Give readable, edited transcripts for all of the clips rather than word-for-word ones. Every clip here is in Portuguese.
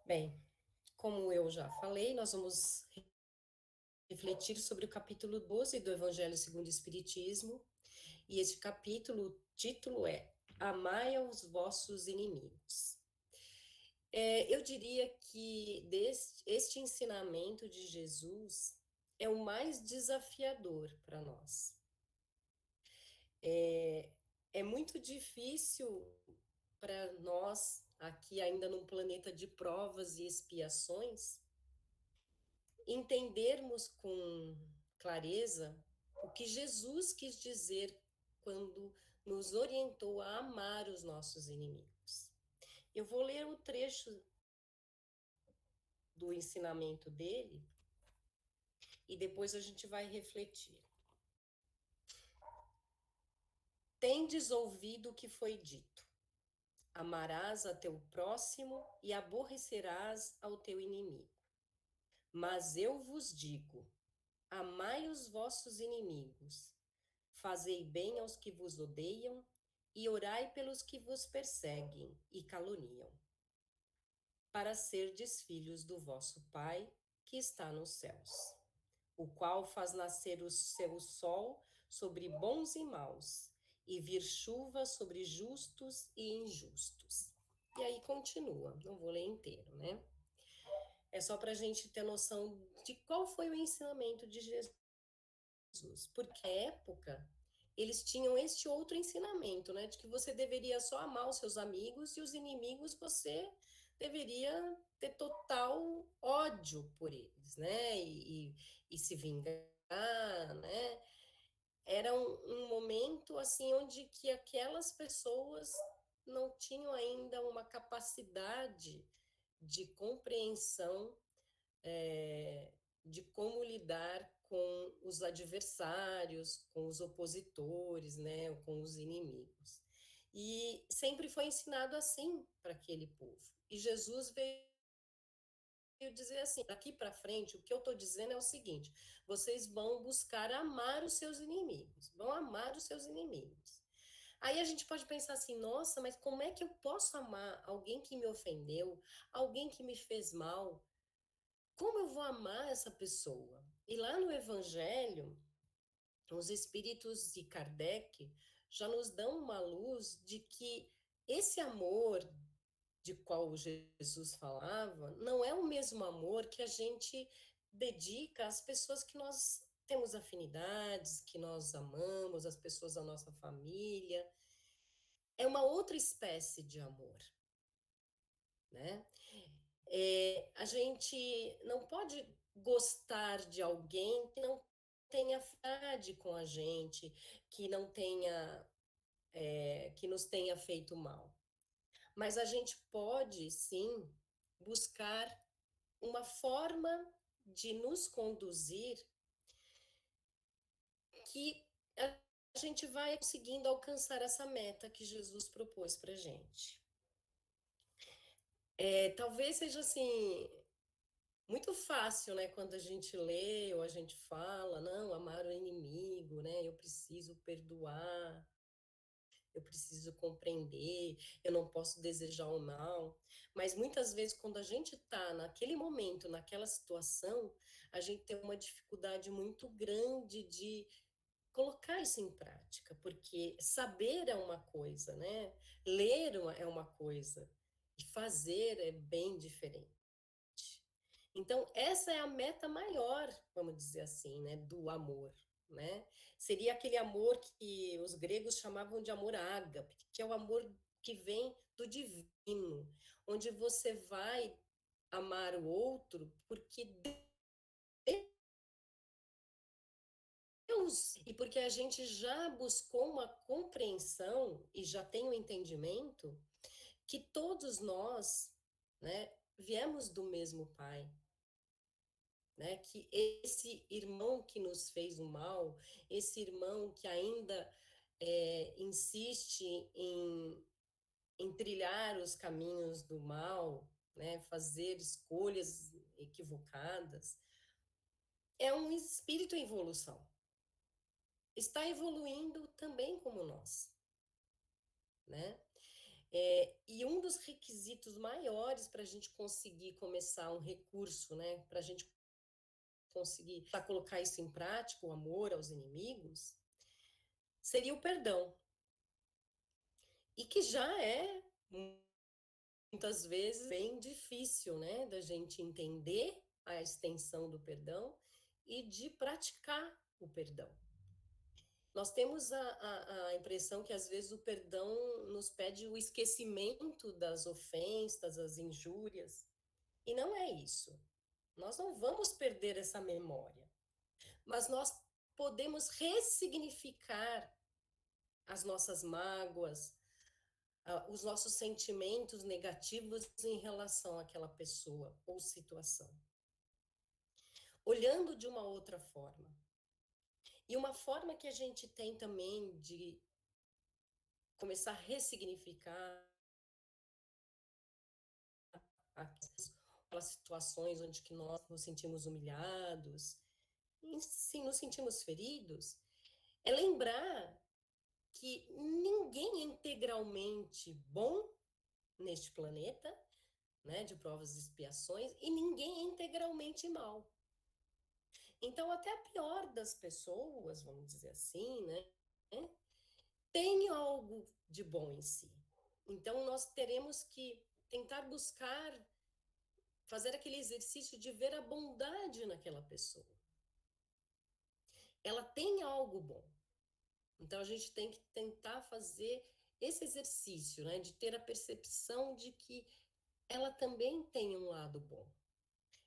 Bem, como eu já falei, nós vamos refletir sobre o capítulo 12 do Evangelho segundo o Espiritismo, e esse capítulo, o título é Amai aos vossos inimigos. Eu diria que este ensinamento de Jesus é o mais desafiador para nós. É muito difícil para nós, aqui ainda num planeta de provas e expiações, entendermos com clareza o que Jesus quis dizer quando nos orientou a amar os nossos inimigos. Eu vou ler o trecho do ensinamento dele e depois a gente vai refletir. Tendes ouvido o que foi dito: amarás a teu próximo e aborrecerás ao teu inimigo. Mas eu vos digo: amai os vossos inimigos, fazei bem aos que vos odeiam e orai pelos que vos perseguem e caluniam, para serdes filhos do vosso Pai que está nos céus, o qual faz nascer o seu sol sobre bons e maus, e vir chuva sobre justos e injustos. E aí continua, não vou ler inteiro, né? É só para a gente ter noção de qual foi o ensinamento de Jesus. Porque na época eles tinham este outro ensinamento, né, de que você deveria só amar os seus amigos e os inimigos você deveria ter total ódio por eles, né, e se vingar, né. Era um momento assim onde que aquelas pessoas não tinham ainda uma capacidade de compreensão de como lidar com os adversários, com os opositores, né, com os inimigos. E sempre foi ensinado assim para aquele povo. E Jesus veio dizer assim: daqui para frente, o que eu estou dizendo é o seguinte: vocês vão buscar amar os seus inimigos, vão amar os seus inimigos. Aí a gente pode pensar assim: nossa, mas como é que eu posso amar alguém que me ofendeu, alguém que me fez mal? Como eu vou amar essa pessoa? E lá no Evangelho, os espíritos de Kardec já nos dão uma luz de que esse amor de qual Jesus falava não é o mesmo amor que a gente dedica às pessoas que nós temos afinidades, que nós amamos, as pessoas da nossa família. É uma outra espécie de amor, né? A gente não pode gostar de alguém que não tenha afinidade com a gente, que não tenha, que nos tenha feito mal. Mas a gente pode, sim, buscar uma forma de nos conduzir que a gente vai conseguindo alcançar essa meta que Jesus propôs para a gente. Talvez seja assim, muito fácil, né, quando a gente lê ou a gente fala, não, amar o inimigo, né, eu preciso perdoar, eu preciso compreender, eu não posso desejar o mal. Mas muitas vezes, quando a gente está naquele momento, naquela situação, a gente tem uma dificuldade muito grande de colocar isso em prática, porque saber é uma coisa, né? Ler é uma coisa, e fazer é bem diferente. Então, essa é a meta maior, vamos dizer assim, né, do amor, né? Seria aquele amor que os gregos chamavam de amor ágape, que é o amor que vem do divino, onde você vai amar o outro porque Deus, e porque a gente já buscou uma compreensão e já tem o um entendimento que todos nós, né, viemos do mesmo Pai, né? Que esse irmão que nos fez o mal, esse irmão que ainda insiste em trilhar os caminhos do mal, né? Fazer escolhas equivocadas, é um espírito em evolução. Está evoluindo também como nós, né? E um dos requisitos maiores para a gente conseguir começar um recurso, né, para a gente conseguir colocar isso em prática, o amor aos inimigos, seria o perdão. E que já é muitas vezes bem difícil, né, da gente entender a extensão do perdão e de praticar o perdão. Nós temos a impressão que às vezes o perdão nos pede o esquecimento das ofensas, das injúrias, e não é isso. Nós não vamos perder essa memória, mas nós podemos ressignificar as nossas mágoas, os nossos sentimentos negativos em relação àquela pessoa ou situação, olhando de uma outra forma. E uma forma que a gente tem também de começar a ressignificar aquelas situações onde que nós nos sentimos humilhados, e sim, nos sentimos feridos, é lembrar que ninguém é integralmente bom neste planeta, né, de provas e expiações, e ninguém é integralmente mal. Então, até a pior das pessoas, vamos dizer assim, né, tem algo de bom em si. Então, nós teremos que tentar buscar fazer aquele exercício de ver a bondade naquela pessoa. Ela tem algo bom. Então, a gente tem que tentar fazer esse exercício, né, de ter a percepção de que ela também tem um lado bom.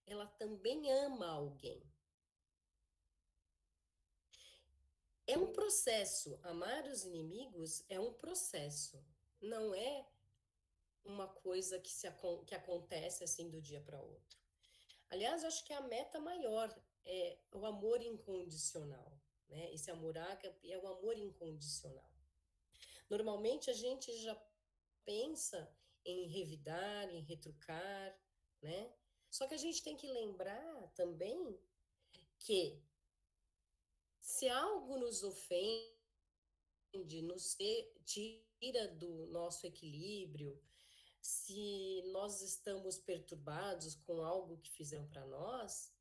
Ela também ama alguém. É um processo. Amar os inimigos é um processo. Não é uma coisa que acontece assim do dia para outro. Aliás, eu acho que a meta maior é o amor incondicional, né? Esse amor ágape é o amor incondicional. Normalmente a gente já pensa em revidar, em retrucar, né? Só que a gente tem que lembrar também que se algo nos ofende, nos tira do nosso equilíbrio, se nós estamos perturbados com algo que fizeram para nós,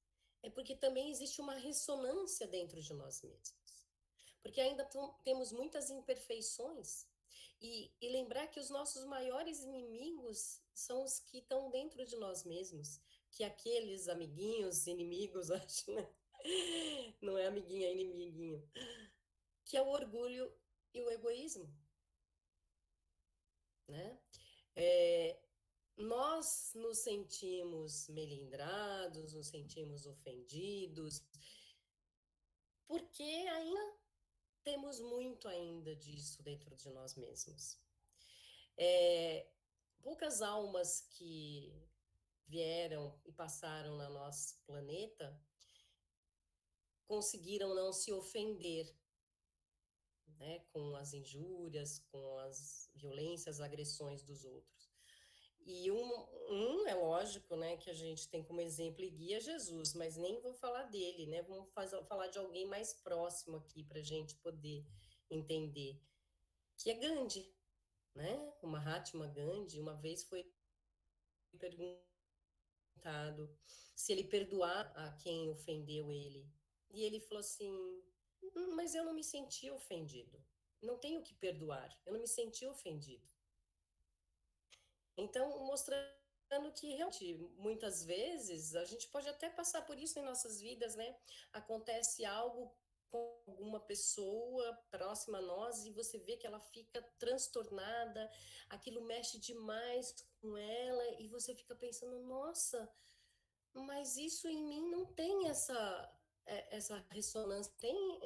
é porque também existe uma ressonância dentro de nós mesmos. Porque ainda temos muitas imperfeições. E lembrar que os nossos maiores inimigos são os que estão dentro de nós mesmos. Que aqueles amiguinhos, inimigos, acho, né? Não é amiguinha, é inimiguinho. Que é o orgulho e o egoísmo, né? É, nós nos sentimos melindrados, nos sentimos ofendidos, porque ainda temos muito ainda disso dentro de nós mesmos. É, poucas almas que vieram e passaram no nosso planeta conseguiram não se ofender, né, com as injúrias, com as violências, agressões dos outros. E é lógico, né, que a gente tem como exemplo e guia Jesus, mas nem vou falar dele, né? Vamos falar de alguém mais próximo aqui para a gente poder entender, que é Gandhi, né? O Mahatma Gandhi, uma vez foi perguntado se ele perdoar a quem ofendeu ele. E ele falou assim: mas eu não me senti ofendido. Não tenho que perdoar. Eu não me senti ofendido. Então, mostrando que realmente, muitas vezes, a gente pode até passar por isso em nossas vidas, né? Acontece algo com alguma pessoa próxima a nós e você vê que ela fica transtornada, aquilo mexe demais com ela e você fica pensando, nossa, mas isso em mim não tem essa ressonância, tem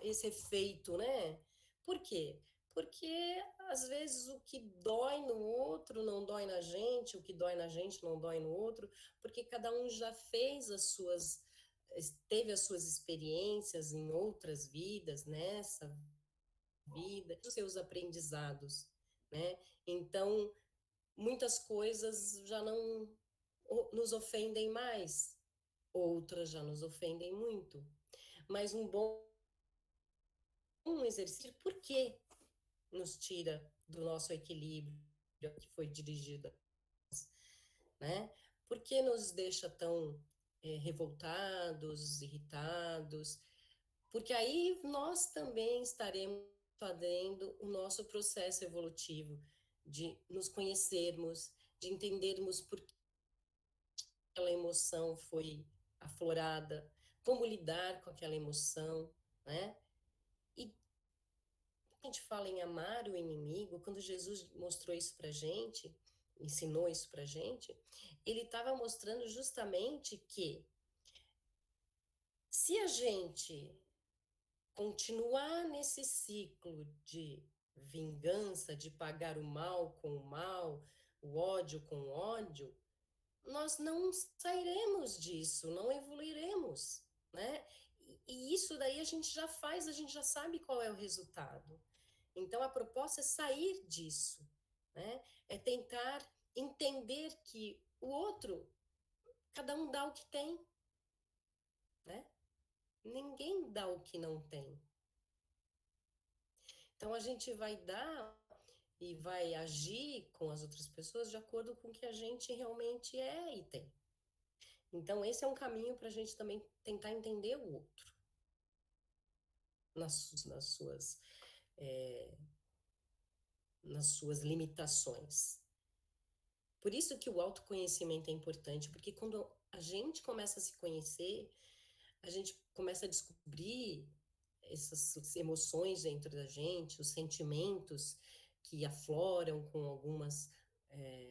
esse efeito, né? Por quê? Porque às vezes o que dói no outro não dói na gente, o que dói na gente não dói no outro, porque cada um já fez teve as suas experiências em outras vidas, nessa vida, os seus aprendizados, né? Então, muitas coisas já não nos ofendem mais, outras já nos ofendem muito. Mas um bom exercício, por que nos tira do nosso equilíbrio? que foi dirigida, né? Por que nos deixa tão revoltados, irritados? Porque aí nós também estaremos fazendo o nosso processo evolutivo de nos conhecermos, de entendermos por que aquela emoção foi aflorada, como lidar com aquela emoção, né? E a gente fala em amar o inimigo, quando Jesus mostrou isso para gente, ensinou isso para gente, ele estava mostrando justamente que se a gente continuar nesse ciclo de vingança, de pagar o mal com o mal, o ódio com o ódio, nós não sairemos disso, não evoluiremos, né? E isso daí a gente já faz, a gente já sabe qual é o resultado. Então a proposta é sair disso, né? É tentar entender que o outro, cada um dá o que tem, né? Ninguém dá o que não tem. Então a gente vai dar e vai agir com as outras pessoas de acordo com o que a gente realmente é e tem. Então esse é um caminho para a gente também tentar entender o outro nas suas é, nas suas limitações. Por isso que o autoconhecimento é importante, porque quando a gente começa a se conhecer, a gente começa a descobrir essas emoções dentro da gente, os sentimentos que afloram com algumas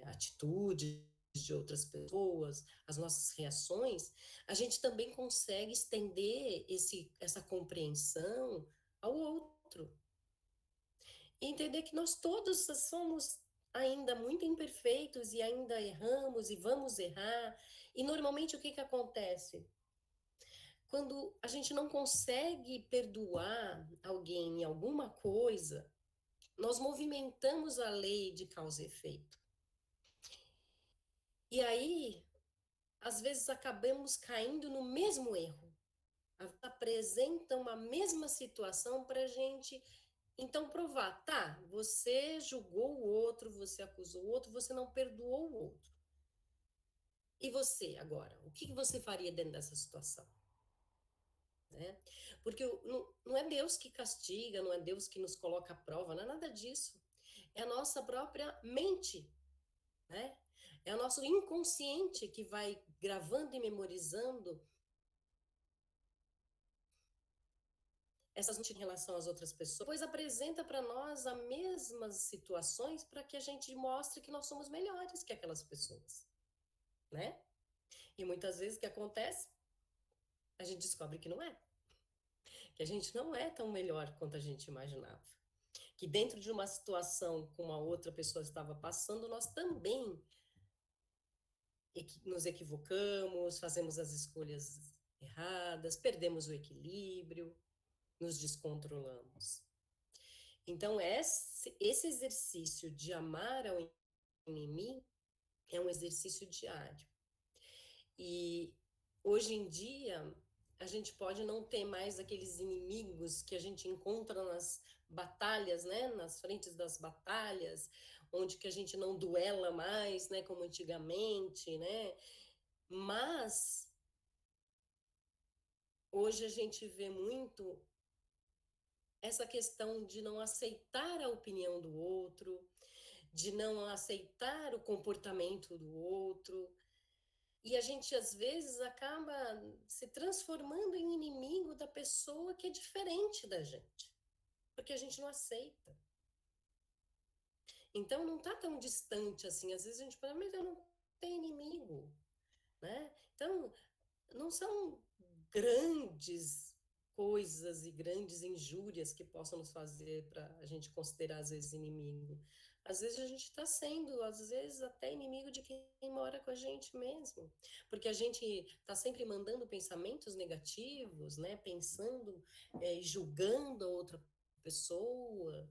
atitudes de outras pessoas, as nossas reações, a gente também consegue estender essa compreensão ao outro. E entender que nós todos somos ainda muito imperfeitos e ainda erramos e vamos errar. E normalmente o que acontece? Quando a gente não consegue perdoar alguém em alguma coisa, nós movimentamos a lei de causa e efeito. E aí, às vezes, acabamos caindo no mesmo erro. Apresenta uma mesma situação para a gente, então, provar. Tá, você julgou o outro, você acusou o outro, você não perdoou o outro. E você, agora? O que você faria dentro dessa situação? Né? Porque não é Deus que castiga, não é Deus que nos coloca à prova, não é nada disso. É a nossa própria mente, né? É o nosso inconsciente que vai gravando e memorizando essas em relação às outras pessoas, depois apresenta para nós as mesmas situações para que a gente mostre que nós somos melhores que aquelas pessoas, né? E muitas vezes o que acontece? A gente descobre que não é, que a gente não é tão melhor quanto a gente imaginava. Que dentro de uma situação como a outra pessoa estava passando, nós também nos equivocamos, fazemos as escolhas erradas, perdemos o equilíbrio, nos descontrolamos. Então, esse exercício de amar ao inimigo é um exercício diário. E hoje em dia, a gente pode não ter mais aqueles inimigos que a gente encontra nas batalhas, né? Nas frentes das batalhas, onde que a gente não duela mais, né? Como antigamente, né? Mas hoje a gente vê muito essa questão de não aceitar a opinião do outro, de não aceitar o comportamento do outro. E a gente, às vezes, acaba se transformando em inimigo da pessoa que é diferente da gente, porque a gente não aceita. Então, não está tão distante assim. Às vezes a gente fala, mas eu não tenho inimigo, né? Então, não são grandes coisas e grandes injúrias que possam nos fazer para a gente considerar, às vezes, inimigo. Às vezes a gente está sendo, às vezes, até inimigo de quem mora com a gente mesmo. Porque a gente está sempre mandando pensamentos negativos, né? Pensando e julgando a outra pessoa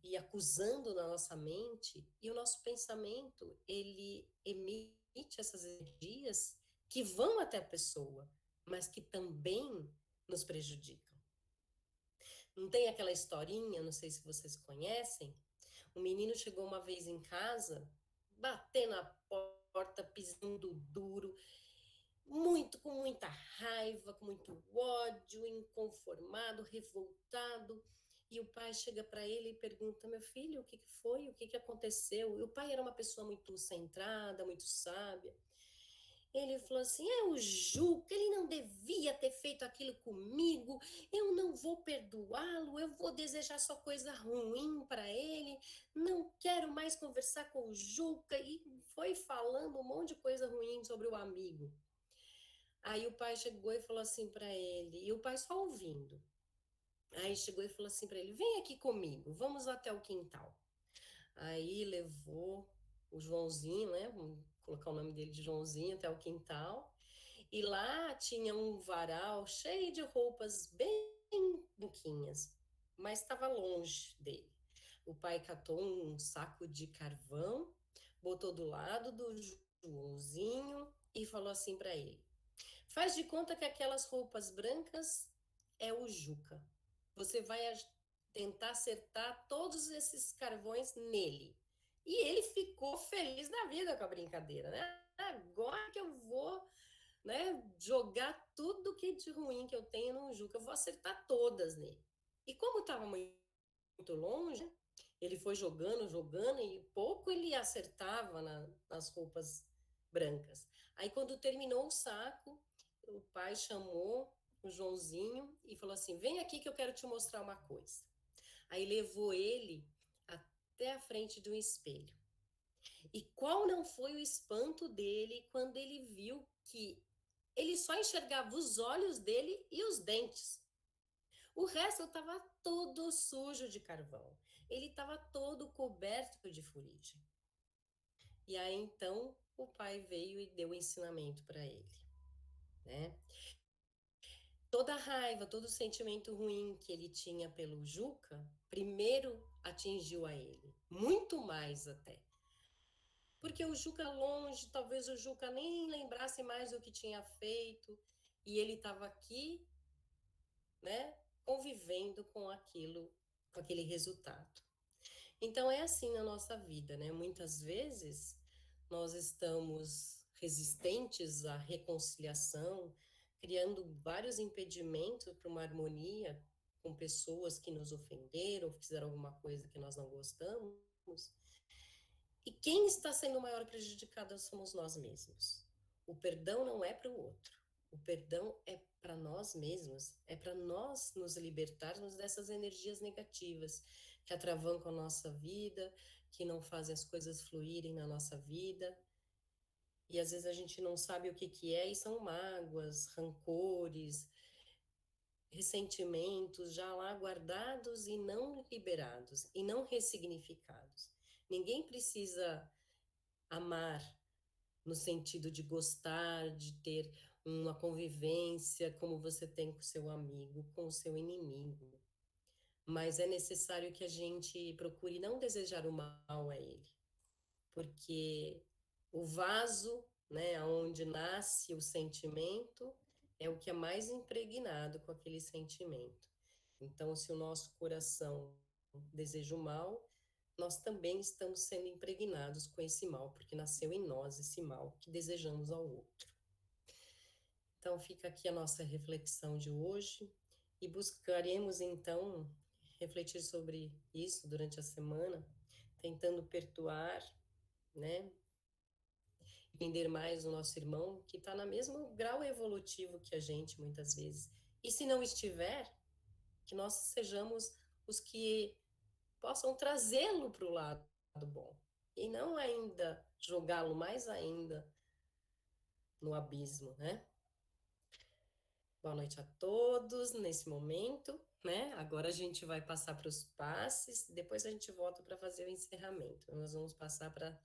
e acusando na nossa mente. E o nosso pensamento, ele emite essas energias que vão até a pessoa, mas que também nos prejudicam. Não tem aquela historinha, não sei se vocês conhecem, O menino chegou uma vez em casa, batendo na porta, pisando duro, com muita raiva, com muito ódio, inconformado, revoltado. E o pai chega para ele e pergunta: Meu filho, o que foi? O que aconteceu? E o pai era uma pessoa muito centrada, muito sábia. Ele falou assim: é o Juca, ele não devia ter feito aquilo comigo, eu não vou perdoá-lo, eu vou desejar só coisa ruim para ele, não quero mais conversar com o Juca. E foi falando um monte de coisa ruim sobre o amigo. Aí o pai chegou e falou assim para ele, e o pai só ouvindo. Aí chegou e falou assim para ele: vem aqui comigo, vamos até o quintal. Aí levou o Joãozinho, né? Vamos colocar o nome dele de Joãozinho até o quintal. E lá tinha um varal cheio de roupas bem branquinhas, mas estava longe dele. O pai catou um saco de carvão, botou do lado do Joãozinho e falou assim para ele: Faz de conta que aquelas roupas brancas é o Juca. Você vai tentar acertar todos esses carvões nele. E ele ficou feliz da vida com a brincadeira, né? Agora que eu vou, né, jogar tudo que de ruim que eu tenho no Juca, eu vou acertar todas nele. E como estava muito longe, ele foi jogando, jogando, e pouco ele acertava nas roupas brancas. Aí, quando terminou o saco, o pai chamou o Joãozinho e falou assim: Vem aqui que eu quero te mostrar uma coisa. Aí levou ele até a frente de um espelho. E qual não foi o espanto dele quando ele viu que ele só enxergava os olhos dele e os dentes. O resto estava todo sujo de carvão. Ele estava todo coberto de fuligem. E aí então o pai veio e deu o ensinamento para ele, né? Toda a raiva, todo o sentimento ruim que ele tinha pelo Juca, primeiro atingiu a ele, muito mais até. Porque o Juca longe, talvez o Juca nem lembrasse mais o que tinha feito, e ele estava aqui, né, convivendo com aquilo, com aquele resultado. Então é assim na nossa vida, né? Muitas vezes nós estamos resistentes à reconciliação, criando vários impedimentos para uma harmonia com pessoas que nos ofenderam, fizeram alguma coisa que nós não gostamos. E quem está sendo o maior prejudicado somos nós mesmos. O perdão não é para o outro. O perdão é para nós mesmos, é para nós nos libertarmos dessas energias negativas que atravancam a nossa vida, que não fazem as coisas fluírem na nossa vida. E às vezes a gente não sabe o que que é, e são mágoas, rancores, ressentimentos já lá guardados e não liberados, e não ressignificados. Ninguém precisa amar no sentido de gostar, de ter uma convivência como você tem com seu amigo, com o seu inimigo. Mas é necessário que a gente procure não desejar o mal a ele, porque o vaso, né, onde nasce o sentimento, é o que é mais impregnado com aquele sentimento. Então, se o nosso coração deseja o mal, nós também estamos sendo impregnados com esse mal, porque nasceu em nós esse mal que desejamos ao outro. Então, fica aqui a nossa reflexão de hoje e buscaremos, então, refletir sobre isso durante a semana, tentando perdoar, né? Entender mais o nosso irmão, que está no mesmo grau evolutivo que a gente, muitas vezes. E se não estiver, que nós sejamos os que possam trazê-lo para o lado bom e não ainda jogá-lo mais ainda no abismo, né? Boa noite a todos nesse momento, né? Agora a gente vai passar para os passes, depois a gente volta para fazer o encerramento. Nós vamos passar para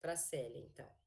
a Célia, então.